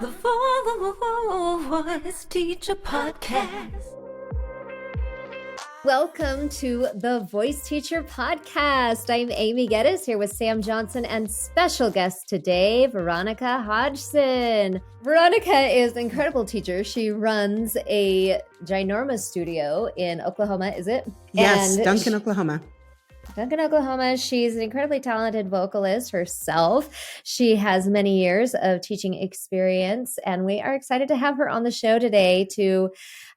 The Voice Teacher Podcast. Welcome to the Voice Teacher Podcast. I'm Amy Geddes here with Sam Johnson and special guest today, Veronica Hodgson. Veronica is an incredible teacher. She runs a ginormous studio in Oklahoma, is it? Yes, Duncan, Oklahoma. Duncan, Oklahoma. She's an incredibly talented vocalist herself. She has many years of teaching experience, and we are excited to have her on the show today to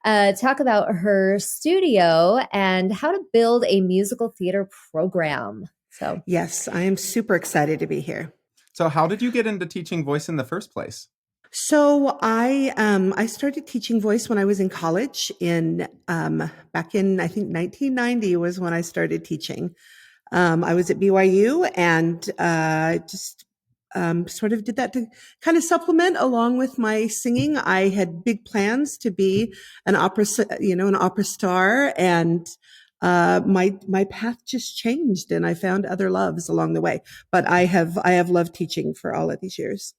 talk about her studio and how to build a musical theater program. So, yes, I am super excited to be here. So how did you get into teaching voice in the first place? So I started teaching voice when I was in college back in, I think 1990 was when I started teaching. I was at BYU and just sort of did that to kind of supplement along with my singing. I had big plans to be an opera star, and my path just changed, and I found other loves along the way. But I have loved teaching for all of these years.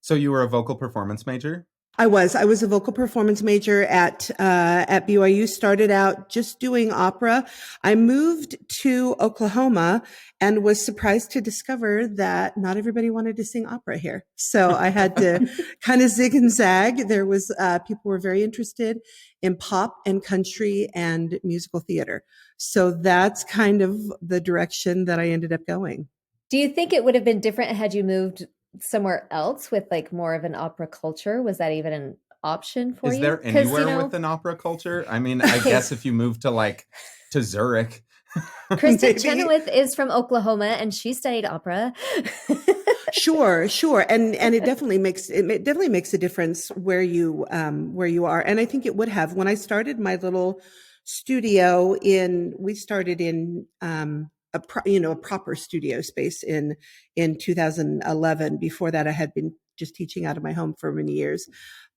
So you were a vocal performance major? I was a vocal performance major at BYU, started out just doing opera. I moved to Oklahoma and was surprised to discover that not everybody wanted to sing opera here. So I had to kind of zig and zag. There was, people were very interested in pop and country and musical theater. So that's kind of the direction that I ended up going. do you think it would have been different had you moved somewhere else with like more of an opera culture? Was that even an option for you? Is there anywhere with an opera culture? I mean, I guess if you moved to Zurich. Kristen Chenoweth is from Oklahoma and she studied opera. Sure. And it definitely makes a difference where you are. And I think it would have. When I started my little studio we started in a proper studio space in 2011. Before that, I had been just teaching out of my home for many years.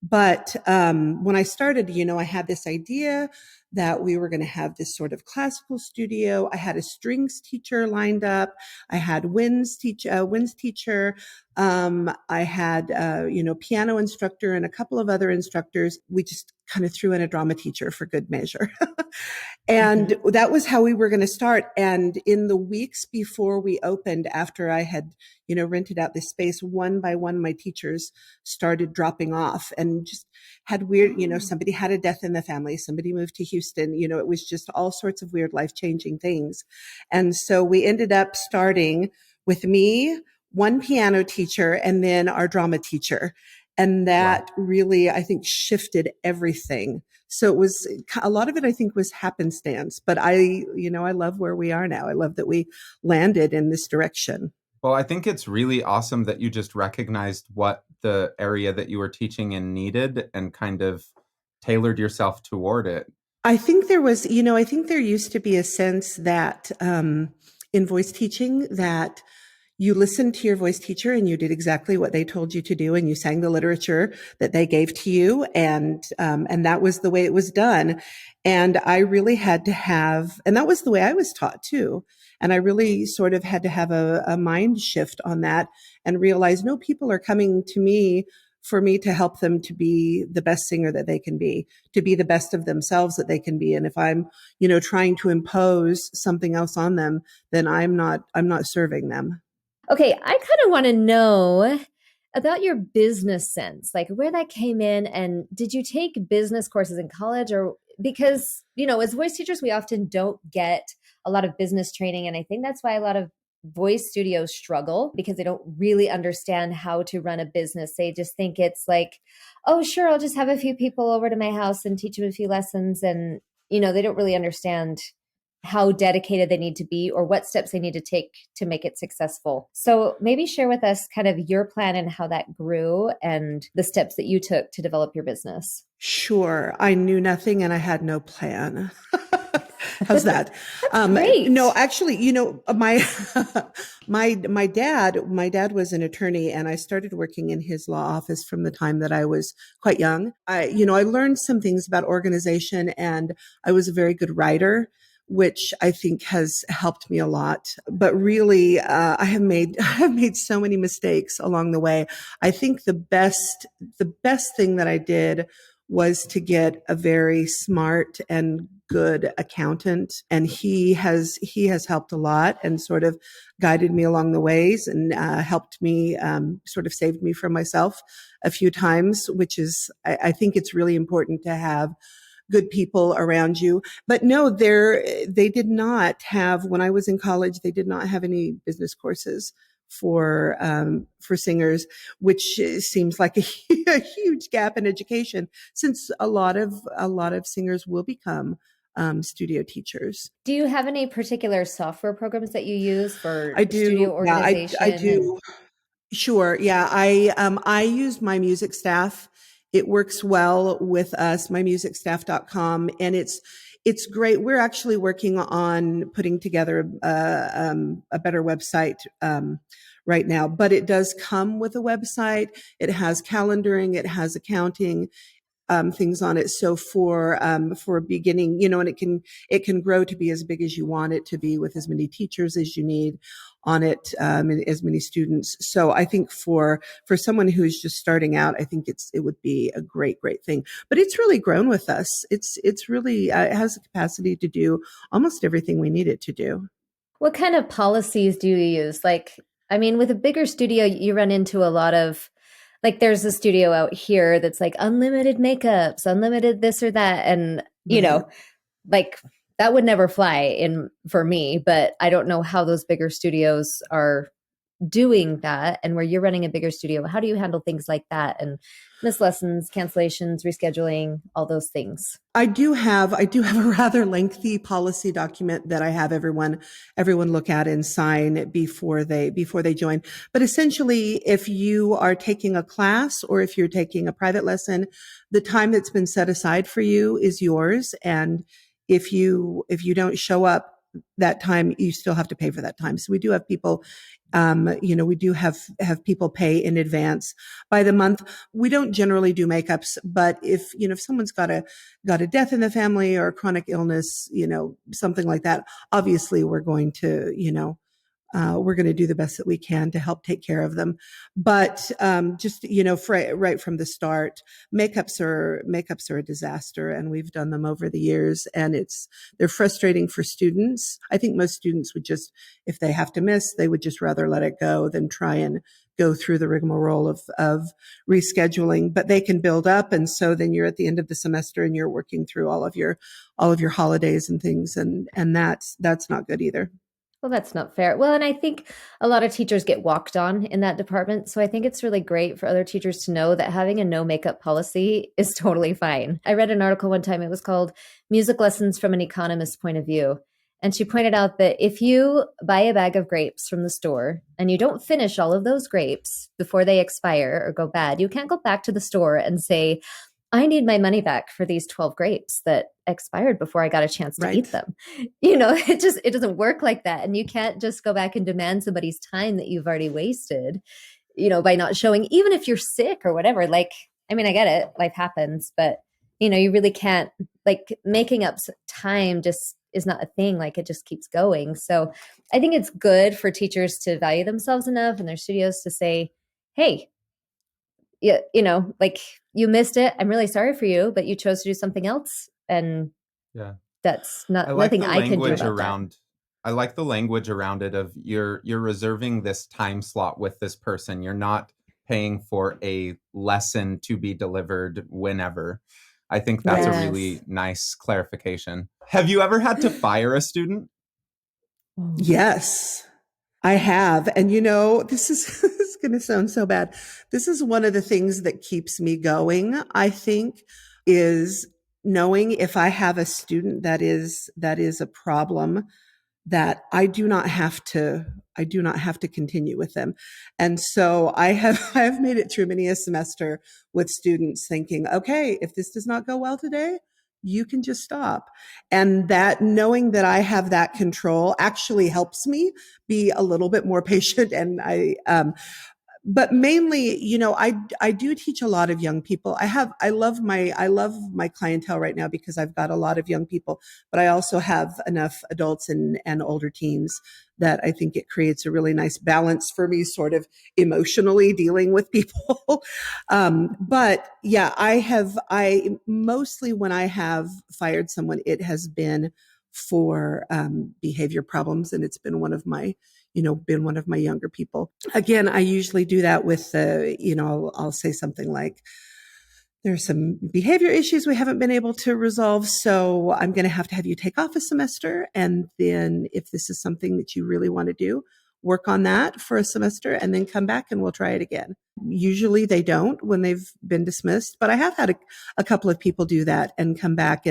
But when I started, I had this idea that we were going to have this sort of classical studio. I had a strings teacher lined up. I had winds teacher. I had piano instructor and a couple of other instructors. We just kind of threw in a drama teacher for good measure. And that was how we were going to start. And in the weeks before we opened, after I had, rented out this space, one by one, my teachers started dropping off and just had weird, somebody had a death in the family. Somebody moved to Houston. It was just all sorts of weird life-changing things. And so we ended up starting with me, one piano teacher, and then our drama teacher. And that really, I think, shifted everything. So it was a lot of it, I think, was happenstance. But I love where we are now. I love that we landed in this direction. Well, I think it's really awesome that you just recognized what the area that you were teaching in needed and kind of tailored yourself toward it. I think there was, I think there used to be a sense that in voice teaching that you listened to your voice teacher and you did exactly what they told you to do, and you sang the literature that they gave to you, and that was the way it was done. And I really had to have, and that was the way I was taught too. And I really sort of had to have a mind shift on that and realize, no, people are coming to me for me to help them to be the best singer that they can be, to be the best of themselves that they can be. And if I'm, trying to impose something else on them, then I'm not serving them. Okay, I kind of want to know about your business sense, like where that came in. And did you take business courses in college? Or because, as voice teachers, we often don't get a lot of business training. And I think that's why a lot of voice studios struggle, because they don't really understand how to run a business. They just think it's like, oh, sure, I'll just have a few people over to my house and teach them a few lessons. And, they don't really understand how dedicated they need to be or what steps they need to take to make it successful. So maybe share with us kind of your plan and how that grew and the steps that you took to develop your business. Sure. I knew nothing and I had no plan. How's that? Great. No, actually, my dad was an attorney, and I started working in his law office from the time that I was quite young. I learned some things about organization, and I was a very good writer which I think has helped me a lot. But really, I have made so many mistakes along the way. I think the best thing that I did was to get a very smart and good accountant, and he has helped a lot and sort of guided me along the ways, and helped me, sort of saved me from myself a few times, which is, I think it's really important to have good people around you. But no, they did not have, when I was in college, they did not have any business courses for singers, which seems like a huge gap in education, since a lot of singers will become studio teachers. Do you have any particular software programs that you use for I do. studio Yeah, organization? I do. Sure. Yeah. I use My Music Staff. It works well with us, mymusicstaff.com, and it's great. We're actually working on putting together a better website right now, but it does come with a website. It has calendaring, it has accounting, things on it. So for beginning, and it can grow to be as big as you want it to be, with as many teachers as you need on it, and as many students. So I think for someone who's just starting out, I think it would be a great thing. But it's really grown with us. It's really, it has the capacity to do almost everything we need it to do. What kind of policies do you use? Like, I mean, with a bigger studio, you run into a lot of, like, there's a studio out here that's like unlimited makeups, unlimited this or that. And, like, that would never fly for me, but I don't know how those bigger studios are doing that. And where you're running a bigger studio, how do you handle things like that? And missed lessons, cancellations, rescheduling, all those things. I do have a rather lengthy policy document that I have everyone look at and sign before they join. But essentially, if you are taking a class or if you're taking a private lesson, the time that's been set aside for you is yours. And if you don't show up that time, you still have to pay for that time. So we do have people, we do have people pay in advance by the month. We don't generally do makeups, but if someone's got a death in the family or a chronic illness, something like that, obviously we're going to, we're going to do the best that we can to help take care of them. But just right from the start, makeups are a disaster, and we've done them over the years, and they're frustrating for students. I think most students would just, if they have to miss, they would just rather let it go than try and go through the rigmarole of rescheduling. But they can build up, and so then you're at the end of the semester and you're working through all of your holidays and things, and that's not good either. Well, that's not fair. Well, and I think a lot of teachers get walked on in that department. So I think it's really great for other teachers to know that having a no makeup policy is totally fine. I read an article one time, it was called Music Lessons from an Economist's Point of View. And she pointed out that if you buy a bag of grapes from the store and you don't finish all of those grapes before they expire or go bad, you can't go back to the store and say, I need my money back for these 12 grapes that expired before I got a chance to eat them. It doesn't work like that. And you can't just go back and demand somebody's time that you've already wasted, by not showing, even if you're sick or whatever. Like, I mean, I get it, life happens, but you really can't, like, making up time just is not a thing. Like, it just keeps going. So I think it's good for teachers to value themselves enough in their studios to say, hey, like, you missed it. I'm really sorry for you, but you chose to do something else. And that's nothing I can do about that. I like the language around it of you're reserving this time slot with this person. You're not paying for a lesson to be delivered whenever. I think that's a really nice clarification. Have you ever had to fire a student? Yes, I have. And this is going to sound so bad. This is one of the things that keeps me going, I think, is knowing if I have a student that is a problem, that I do not have to continue with them. And so I've made it through many a semester with students thinking, okay, if this does not go well today, you can just stop. And that, knowing that I have that control, actually helps me be a little bit more patient. And but mainly, I do teach a lot of young people. I love my clientele right now because I've got a lot of young people, but I also have enough adults and older teens that I think it creates a really nice balance for me, sort of emotionally dealing with people. But yeah, I mostly, when I have fired someone, it has been for behavior problems, and it's been one of my younger people. Again, I usually do that with I'll say something like, there's some behavior issues we haven't been able to resolve, so I'm going to have you take off a semester. And then if this is something that you really want to do, work on that for a semester and then come back and we'll try it again. Usually they don't when they've been dismissed, but I have had a couple of people do that and come back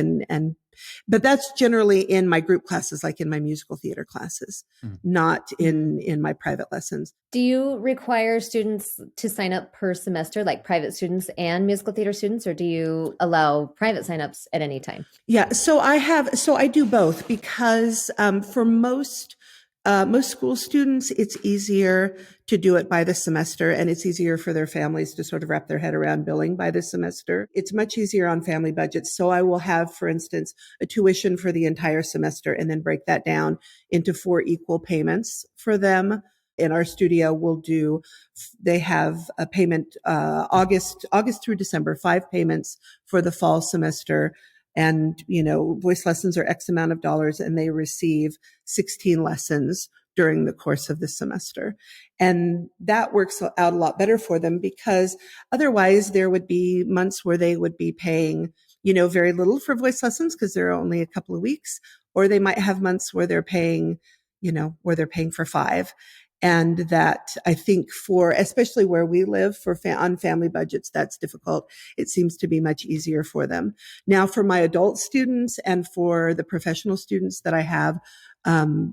but that's generally in my group classes, like in my musical theater classes, not in my private lessons. Do you require students to sign up per semester, like private students and musical theater students, or do you allow private signups at any time? Yeah, so I do both because for most school students, it's easier to do it by the semester, and it's easier for their families to sort of wrap their head around billing by the semester. It's much easier on family budgets. So I will have, for instance, a tuition for the entire semester and then break that down into 4 equal payments for them. In our studio, they have a payment, August through December, 5 payments for the fall semester. And, voice lessons are X amount of dollars, and they receive 16 lessons during the course of the semester. And that works out a lot better for them, because otherwise there would be months where they would be paying, very little for voice lessons because they're only a couple of weeks, or they might have months where they're paying, for 5. And that, I think, especially where we live, on family budgets, that's difficult. It seems to be much easier for them. Now, for my adult students and for the professional students that I have,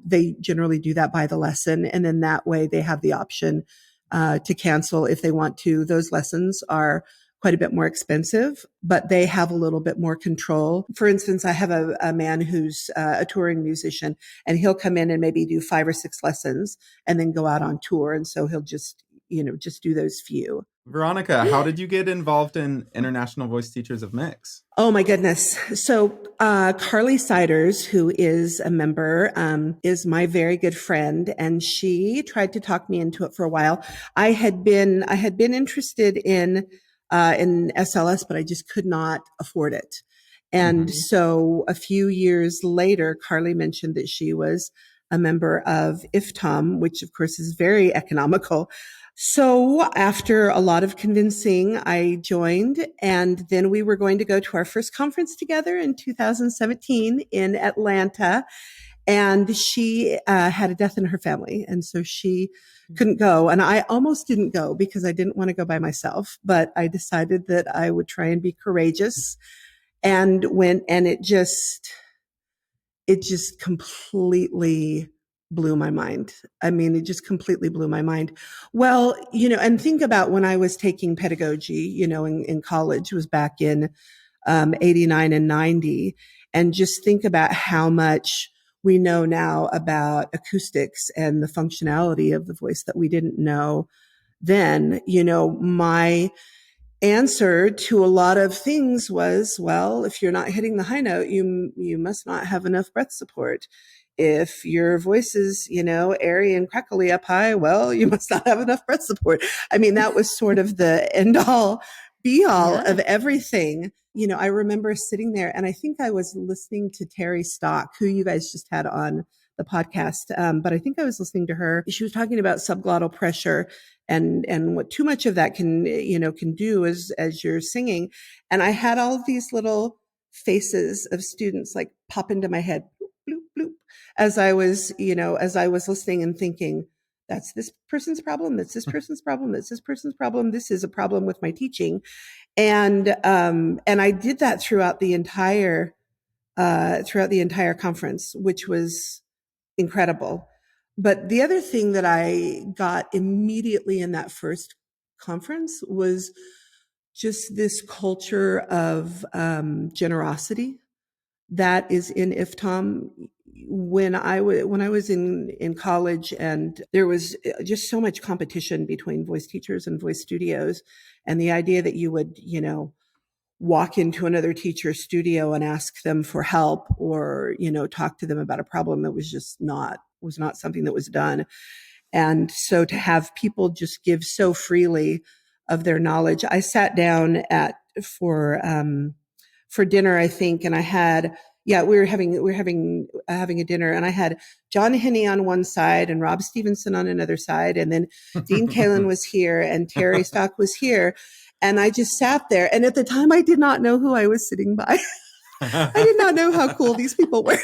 they generally do that by the lesson. And then that way they have the option to cancel if they want to. Those lessons are quite a bit more expensive, but they have a little bit more control. For instance, I have a man who's a touring musician, and he'll come in and maybe do 5 or 6 lessons and then go out on tour. And so he'll just do those few. Veronica, how did you get involved in International Voice Teachers of Mix? Oh my goodness. So, Carly Siders, who is a member, is my very good friend, and she tried to talk me into it for a while. I had been interested in SLS, but I just could not afford it. And so a few years later, Carly mentioned that she was a member of IVTOM, which of course is very economical. So after a lot of convincing, I joined, and then we were going to go to our first conference together in 2017 in Atlanta. And she had a death in her family, and so she couldn't go. And I almost didn't go because I didn't want to go by myself, but I decided that I would try and be courageous and went, and it just completely blew my mind. I mean, it just completely blew my mind. Well, and think about when I was taking pedagogy, in college, it was back in 89 and 90. And just think about how much we know now about acoustics and the functionality of the voice that we didn't know then. My answer to a lot of things was, well, if you're not hitting the high note, you must not have enough breath support. If your voice is, airy and crackly up high, well, you must not have enough breath support. I mean, that was sort of the end all be all of everything. I remember sitting there, and I think I was listening to Terry Stock, who you guys just had on the podcast. But I think I was listening to her. She was talking about subglottal pressure and what too much of that can do as you're singing. And I had all of these little faces of students like pop into my head, bloop, bloop, bloop, as I was listening and thinking, that's this person's problem. That's this person's problem. That's this person's problem. This is a problem with my teaching. And I did that throughout the entire conference, which was incredible. But the other thing that I got immediately in that first conference was just this culture of generosity that is in IVTOM. When I was in college, and there was just so much competition between voice teachers and voice studios, and the idea that you would, walk into another teacher's studio and ask them for help, or, talk to them about a problem, that was not something that was done. And so to have people just give so freely of their knowledge, I sat down for dinner, I think, and I had, we were having a dinner, and I had John Henney on one side and Rob Stevenson on another side, and then Dean Kalin was here and Terry Stock was here, and I just sat there. And at the time, I did not know who I was sitting by. I did not know how cool these people were.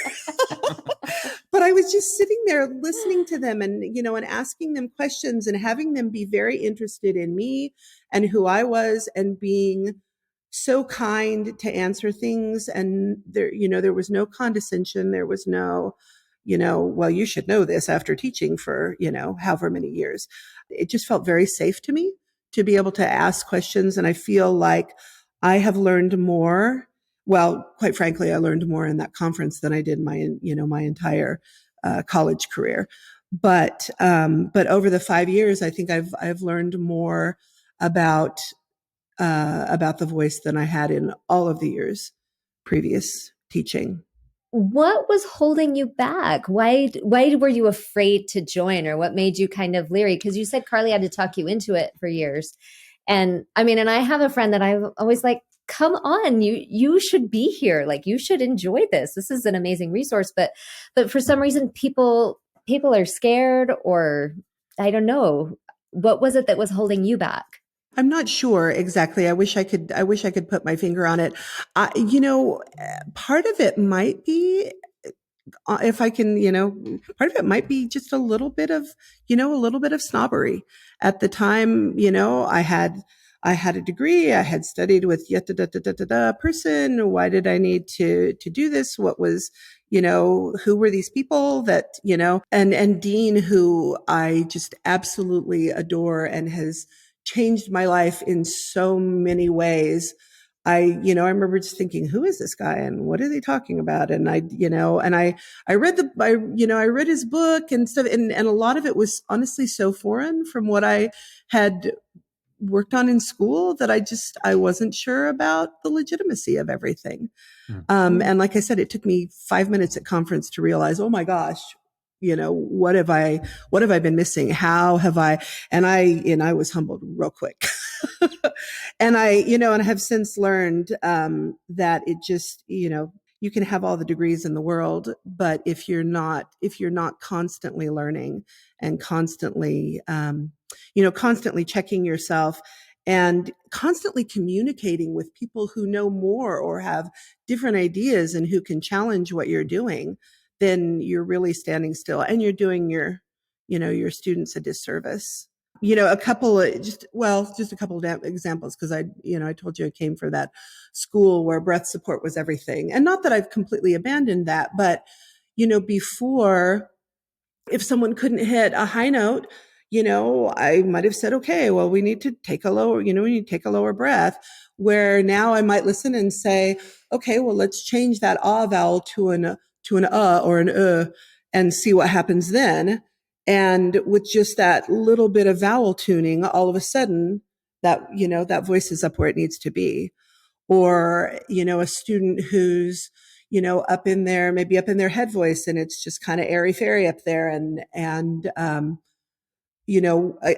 But I was just sitting there listening to them, and, and asking them questions, and having them be very interested in me and who I was, and being so kind to answer things. And there was no condescension. There was no, well, you should know this after teaching for, however many years. It just felt very safe to me to be able to ask questions. And I feel like I have learned more. Well, quite frankly, I learned more in that conference than I did my entire college career. But over the 5 years, I think I've learned more about the voice than I had in all of the years previous teaching. What was holding you back? Why were you afraid to join, or what made you kind of leery? Because you said Carly had to talk you into it for years. And and I have a friend that I've always like, come on, you should be here. Like, you should enjoy this. This is an amazing resource. But for some reason, people are scared, or I don't know. What was it that was holding you back? I'm not sure exactly. I wish I could put my finger on it. Part of it might be, if I can, part of it might be just a little bit of snobbery. At the time, I had a degree. I had studied with person. Why did I need to do this? What was, who were these people that, and Dean, who I just absolutely adore and has changed my life in so many ways. I remember just thinking, who is this guy and what are they talking about? And I read his book and stuff. And a lot of it was honestly so foreign from what I had worked on in school that I wasn't sure about the legitimacy of everything. Mm-hmm. And like I said, it took me 5 minutes at conference to realize, oh my gosh, what have I been missing? How have I, and I was humbled real quick. And I have since learned, that it just, you can have all the degrees in the world, but if you're not constantly learning and constantly checking yourself and constantly communicating with people who know more or have different ideas and who can challenge what you're doing, then you're really standing still and you're doing your students a disservice. A couple of just a couple of examples, because I told you I came from that school where breath support was everything. And not that I've completely abandoned that, but, before, if someone couldn't hit a high note, I might have said, okay, well, we need to take a lower breath, where now I might listen and say, okay, well, let's change that ah vowel to an or an and see what happens then. And with just that little bit of vowel tuning, all of a sudden that voice is up where it needs to be. Or, a student who's, maybe up in their head voice, and it's just kind of airy fairy up there. And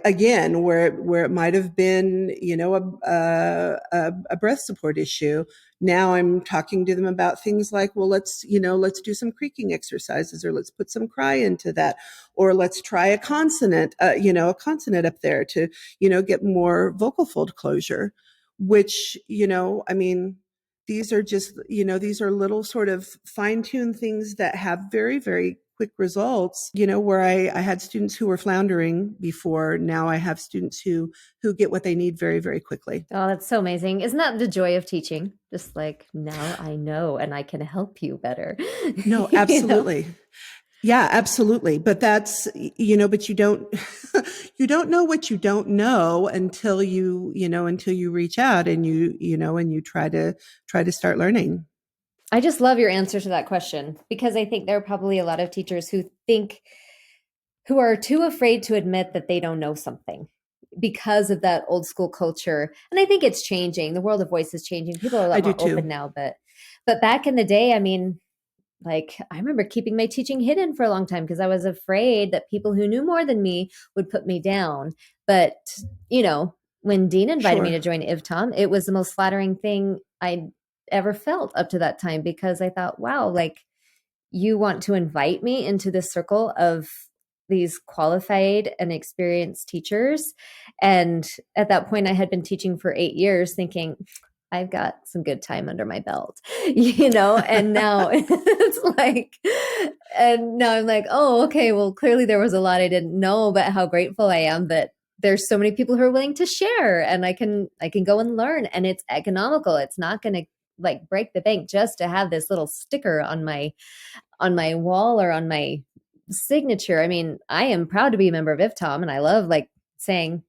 again, where it might have been, a breath support issue. Now I'm talking to them about things like, well, let's do some creaking exercises, or let's put some cry into that, or let's try a consonant up there to, get more vocal fold closure, which, these are just, these are little sort of fine-tuned things that have very, very quick results, where I had students who were floundering before. Now I have students who get what they need very, very quickly. Oh, that's so amazing. Isn't that the joy of teaching? Just like, now I know and I can help you better. No, absolutely. Yeah, absolutely. But that's, but you don't know what you don't know until you reach out and you try to start learning. I just love your answer to that question, because I think there are probably a lot of teachers who are too afraid to admit that they don't know something because of that old school culture. And I think it's changing. The world of voice is changing. People are a I lot do more too. open now, but back in the day, I mean, like, I remember keeping my teaching hidden for a long time because I was afraid that people who knew more than me would put me down. But, when Dean invited me Sure. to join IVTOM, it was the most flattering thing I'd ever felt up to that time, because I thought, wow, like, you want to invite me into this circle of these qualified and experienced teachers. And at that point, I had been teaching for 8 years, thinking, I've got some good time under my belt, and now it's like, and now I'm like, oh, okay, well, clearly there was a lot I didn't know, but how grateful I am that there's so many people who are willing to share, and I can go and learn, and it's economical. It's not going to like break the bank just to have this little sticker on my wall or on my signature. I mean, I am proud to be a member of IVTOM, and I love like saying,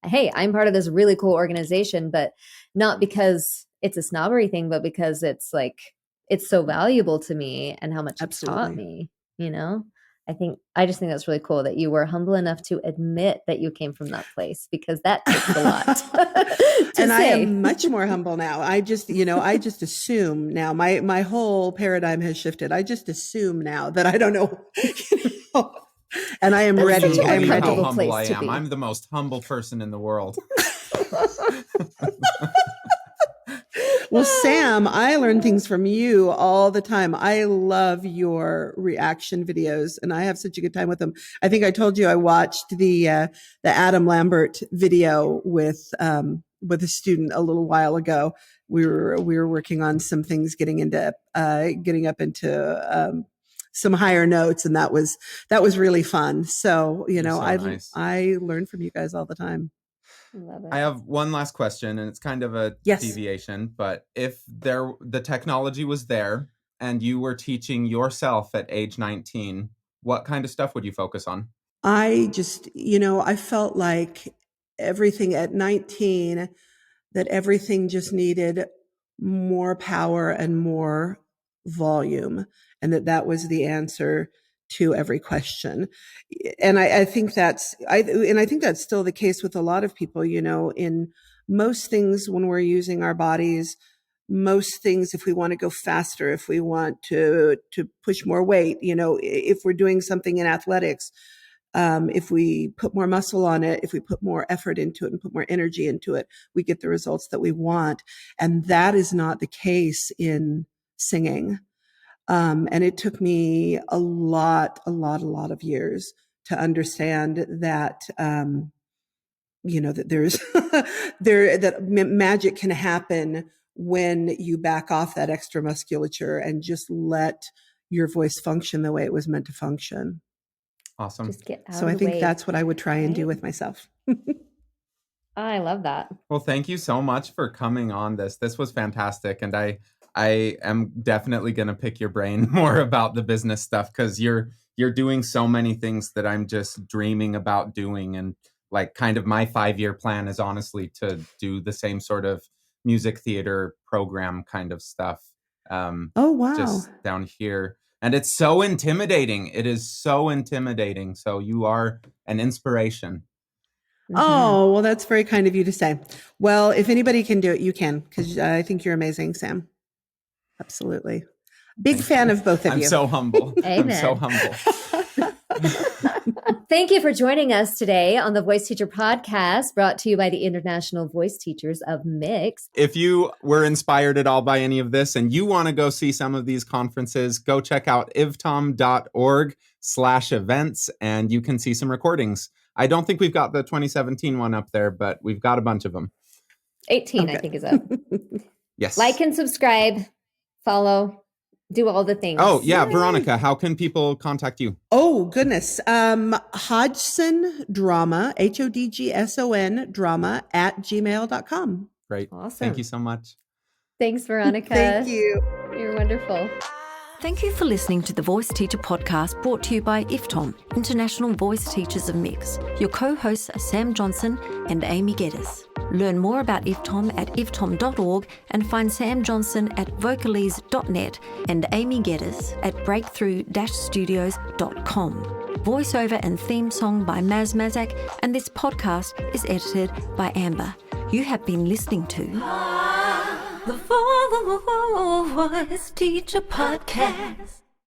hey, I'm part of this really cool organization, but not because it's a snobbery thing, but because it's like, it's so valuable to me and how much it's taught Absolutely. me. I just think that's really cool that you were humble enough to admit that you came from that place, because that takes a lot to And I say. am much more humble now. I just assume now, my whole paradigm has shifted. I just assume now that I don't know, and I am That's ready. such a I am You know how comfortable ready. humble place I to am. be. I'm the most humble person in the world. Well, Sam, I learn things from you all the time. I love your reaction videos, and I have such a good time with them. I think I told you I watched the Adam Lambert video with a student a little while ago. We were working on some things, getting up into some higher notes, and that was really fun. So You're so nice. I learn from you guys all the time. Love I it. have one last question, and it's kind of a Yes. deviation, but if the technology was there and you were teaching yourself at age 19, what kind of stuff would you focus on? I just, I felt like everything at 19, that everything just needed more power and more volume, and that was the answer to every question. And I think I think that's still the case with a lot of people, in most things when we're using our bodies, most things, if we want to go faster, if we want to push more weight, if we're doing something in athletics, if we put more muscle on it, if we put more effort into it and put more energy into it, we get the results that we want. And that is not the case in singing. And it took me a lot of years to understand that, that there's that magic can happen when you back off that extra musculature and just let your voice function the way it was meant to function. Awesome. Just get out So of I the think way. that's what I would try and do Right? with myself. I love that. Well, thank you so much for coming on this. This was fantastic, and I am definitely going to pick your brain more about the business stuff, because you're doing so many things that I'm just dreaming about doing. And like, kind of my 5-year plan is honestly to do the same sort of music theater program kind of stuff. Oh, wow. Just down here. And it's so intimidating. It is so intimidating. So you are an inspiration. Oh, well, that's very kind of you to say. Well, if anybody can do it, you can, because I think you're amazing, Sam. Absolutely. Big fan of both of I'm you. so humble. I'm so Amen. humble. Thank you for joining us today on the Voice Teacher Podcast, brought to you by the International Voice Teachers of Mix. If you were inspired at all by any of this and you want to go see some of these conferences, go check out ivtom.org/events, and you can see some recordings. I don't think we've got the 2017 one up there, but we've got a bunch of them. 18, Okay. I think, is up. Yes. Like and subscribe, follow, do all the things. Oh, yeah. Yay. Veronica, how can people contact you? Oh, goodness. Hodgson Drama, HODGSON drama @gmail.com. Great. Awesome. Thank you so much. Thanks, Veronica. Thank you. You're wonderful. Thank you for listening to the Voice Teacher Podcast, brought to you by IVTOM, International Voice Teachers of Mix. Your co-hosts are Sam Johnson and Amy Geddes. Learn more about IVTOM at ivtom.org and find Sam Johnson at vocalese.net and Amy Geddes at breakthrough-studios.com. Voiceover and theme song by Maz Mazak, and this podcast is edited by Amber. You have been listening to the Voice Teacher Podcast.